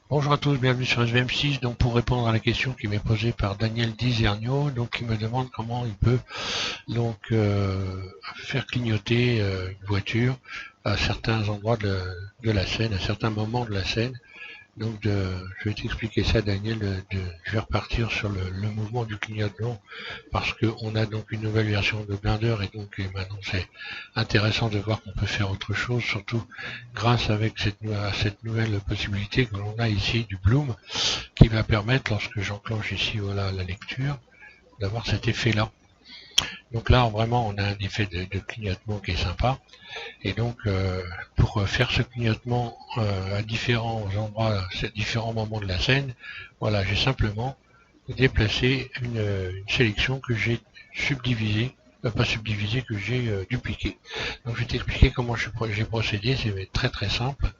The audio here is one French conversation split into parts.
Bonjour à tous, bienvenue sur SVM6. Donc pour répondre à la question qui m'est posée par Daniel Dizernio, donc qui me demande comment il peut donc faire clignoter une voiture à certains endroits de la scène, à certains moments de la scène. Donc je vais t'expliquer ça, Daniel. Je vais repartir sur le mouvement du clignotement parce qu'on a donc une nouvelle version de Blender et donc maintenant c'est intéressant de voir qu'on peut faire autre chose, surtout grâce à cette nouvelle possibilité que l'on a ici du bloom qui va permettre, lorsque j'enclenche ici voilà la lecture, d'avoir cet effet-là. Donc là vraiment on a un effet de clignotement qui est sympa. Et donc, pour faire ce clignotement à différents endroits, à différents moments de la scène, voilà, j'ai simplement déplacé une sélection que j'ai subdivisée, pas subdivisée, que j'ai dupliquée. Donc, je vais t'expliquer comment j'ai procédé. C'est très très simple.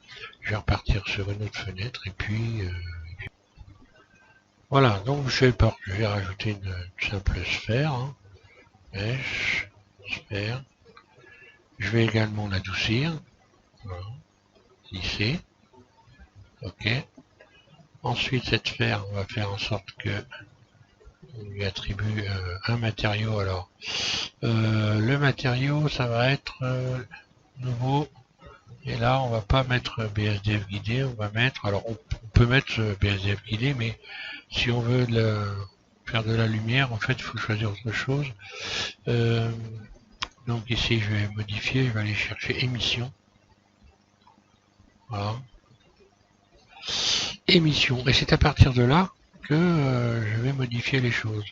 Je vais repartir sur une autre fenêtre et puis voilà. Donc, je vais rajouter une simple sphère, hein, mèche, sphère. Je vais également l'adoucir. Voilà, lisser. Ok. Ensuite, cette sphère, on va faire en sorte que on lui attribue un matériau. Alors, le matériau, ça va être nouveau. Et là, on va pas mettre BSDF guidé, on va mettre. Alors, on peut mettre BSDF guidé, mais si on veut faire de la lumière, en fait, il faut choisir autre chose. Donc ici, je vais modifier, je vais aller chercher émission. Voilà. Émission. Et c'est à partir de là que je vais modifier les choses.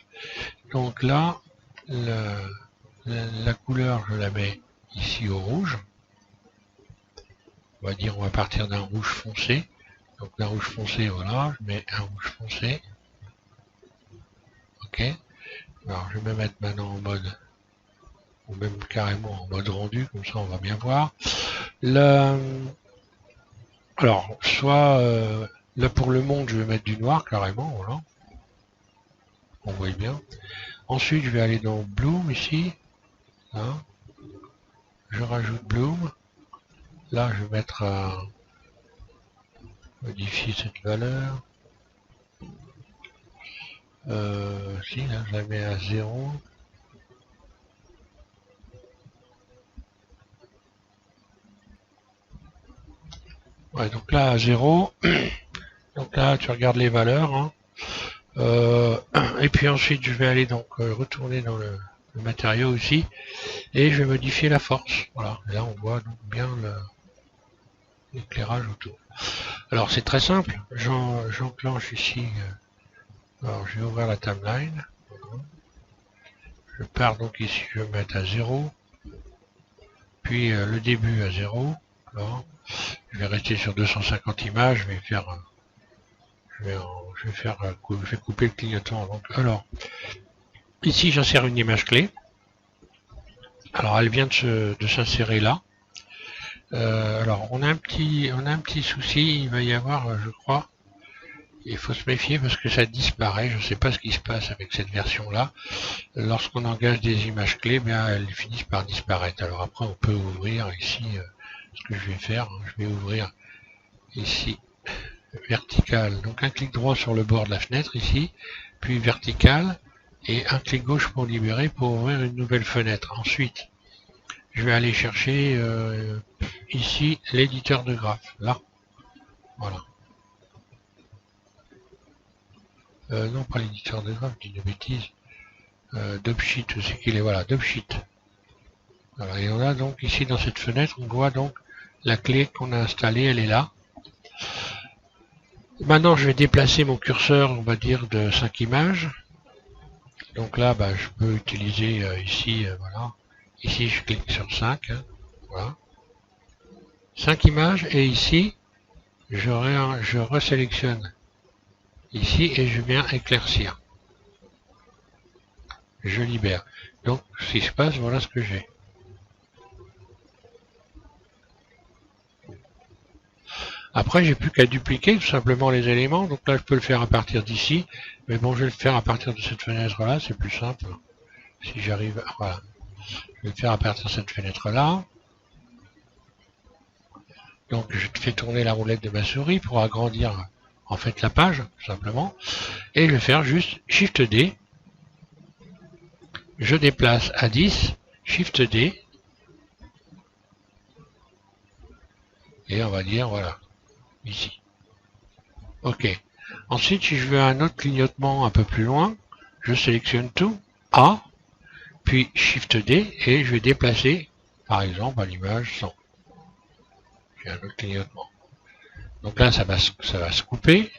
Donc là, la couleur, je la mets ici au rouge. On va partir d'un rouge foncé. Donc d'un rouge foncé, voilà, je mets un rouge foncé. Ok. Alors je vais me mettre maintenant en mode, ou même carrément en mode rendu, comme ça on va bien voir. Alors, soit là pour le monde, je vais mettre du noir carrément, voilà. On voit bien. Ensuite, je vais aller dans Bloom ici. Là. Je rajoute Bloom. Là, je vais mettre à modifier cette valeur. Si, là, je la mets à 0. Ouais, donc là, à 0. Donc là, tu regardes les valeurs. Hein. Et puis ensuite, je vais aller donc retourner dans le matériau aussi. Et je vais modifier la force. Voilà, et là, on voit donc bien l'éclairage autour. Alors, c'est très simple. J'enclenche ici. Alors, je vais ouvrir la timeline. Je pars donc ici, je vais mettre à 0. Puis le début à 0. Alors, je vais rester sur 250 images. Je vais couper le clignotant. Donc, alors, ici, j'insère une image clé. Alors, elle vient de s'insérer là. Alors, on a un petit souci. Il va y avoir, je crois, il faut se méfier parce que ça disparaît. Je ne sais pas ce qui se passe avec cette version-là. Lorsqu'on engage des images clés, bien, elles finissent par disparaître. Alors après, on peut ouvrir ici ce que je vais faire. Je vais ouvrir ici vertical. Donc un clic droit sur le bord de la fenêtre ici, puis vertical et un clic gauche pour libérer pour ouvrir une nouvelle fenêtre. Ensuite, je vais aller chercher ici l'éditeur de graphes. Là, voilà. Non, pas l'éditeur de graphes, je dis une bêtise. Dubsheet, c'est qu'il est, voilà, Dubsheet. Voilà, et on a donc ici dans cette fenêtre, on voit donc la clé qu'on a installée, elle est là. Maintenant, je vais déplacer mon curseur, on va dire, de 5 images. Donc là, bah, je peux utiliser ici, voilà. Ici, je clique sur 5. Hein, voilà. 5 images, et ici, je resélectionne ici et je viens éclaircir. Je libère. Donc, ce qui se passe, voilà ce que j'ai. Après, j'ai plus qu'à dupliquer tout simplement les éléments. Donc là, je peux le faire à partir d'ici. Mais bon, je vais le faire à partir de cette fenêtre-là. C'est plus simple. Si j'arrive... Voilà. Je vais le faire à partir de cette fenêtre-là. Donc, je fais tourner la roulette de ma souris pour agrandir en fait la page, tout simplement. Et je vais faire juste Shift D. Je déplace à 10, Shift D. Et on va dire, voilà, ici. OK. Ensuite, si je veux un autre clignotement un peu plus loin, je sélectionne tout, A, puis Shift D, et je vais déplacer, par exemple, à l'image 100. J'ai un autre clignotement. Donc là, ça va se couper.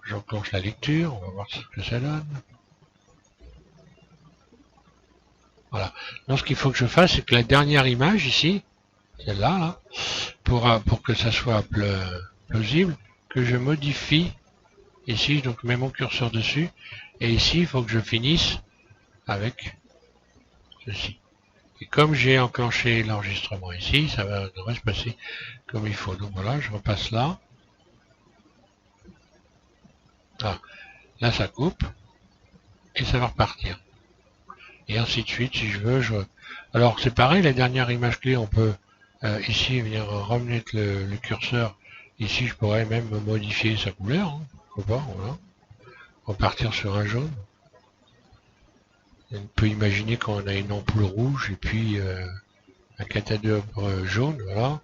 J'enclenche la lecture, on va voir ce que ça donne. Voilà. Donc ce qu'il faut que je fasse, c'est que la dernière image ici, celle-là, là, pour que ça soit plausible, que je modifie ici, donc je mets mon curseur dessus, et ici, il faut que je finisse avec ceci. Et comme j'ai enclenché l'enregistrement ici, ça devrait se passer comme il faut. Donc voilà, je repasse là. Ah, là, ça coupe, et ça va repartir. Et ainsi de suite, si je veux. Alors, c'est pareil, la dernière image clé, on peut ici venir remettre le curseur. Ici, je pourrais même modifier sa couleur. Hein. Faut pas, voilà. Repartir sur un jaune. On peut imaginer qu'on a une ampoule rouge et puis un catalogue jaune, voilà.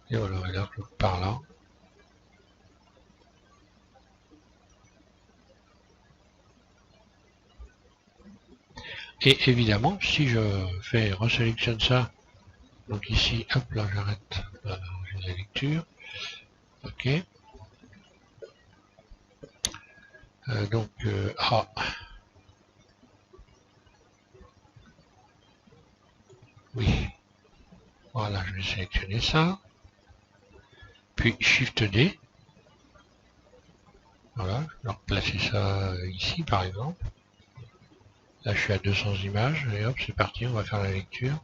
Et voilà, regarde, par là. Et évidemment, si je resélectionne ça, donc ici, hop là, j'arrête la lecture. OK. A. Oui. Voilà, je vais sélectionner ça. Puis Shift D. Voilà, je vais replacer ça ici par exemple. Là je suis à 200 images et hop c'est parti, on va faire la lecture.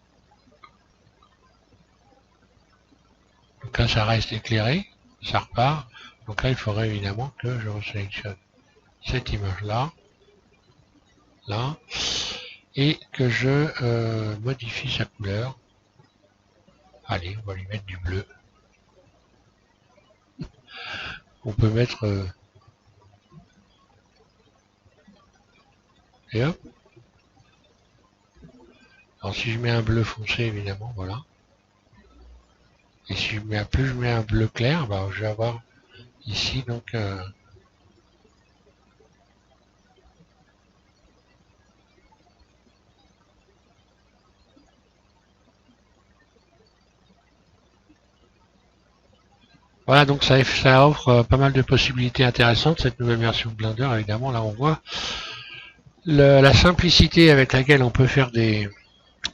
Donc là ça reste éclairé, ça repart. Donc là il faudrait évidemment que je resélectionne cette image là, là, et que je modifie sa couleur. Allez, on va lui mettre du bleu. On peut mettre et hop. Alors si je mets un bleu foncé évidemment, voilà. Et si je mets plus je mets un bleu clair, bah, je vais avoir ici donc voilà, donc ça offre pas mal de possibilités intéressantes, cette nouvelle version de Blender. Évidemment, là on voit la simplicité avec laquelle on peut faire des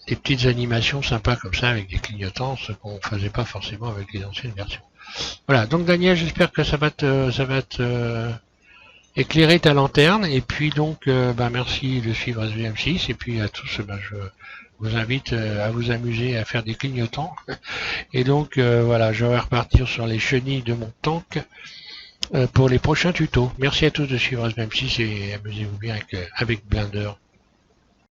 petites animations sympas comme ça avec des clignotants, ce qu'on ne faisait pas forcément avec les anciennes versions. Voilà, donc Daniel, j'espère que ça va te éclairer ta lanterne. Et puis donc, merci de suivre SVM6. Et puis à tous, je vous invite à vous amuser à faire des clignotants. Et donc, voilà, je vais repartir sur les chenilles de mon tank pour les prochains tutos. Merci à tous de suivre SVM6 et amusez-vous bien avec Blender.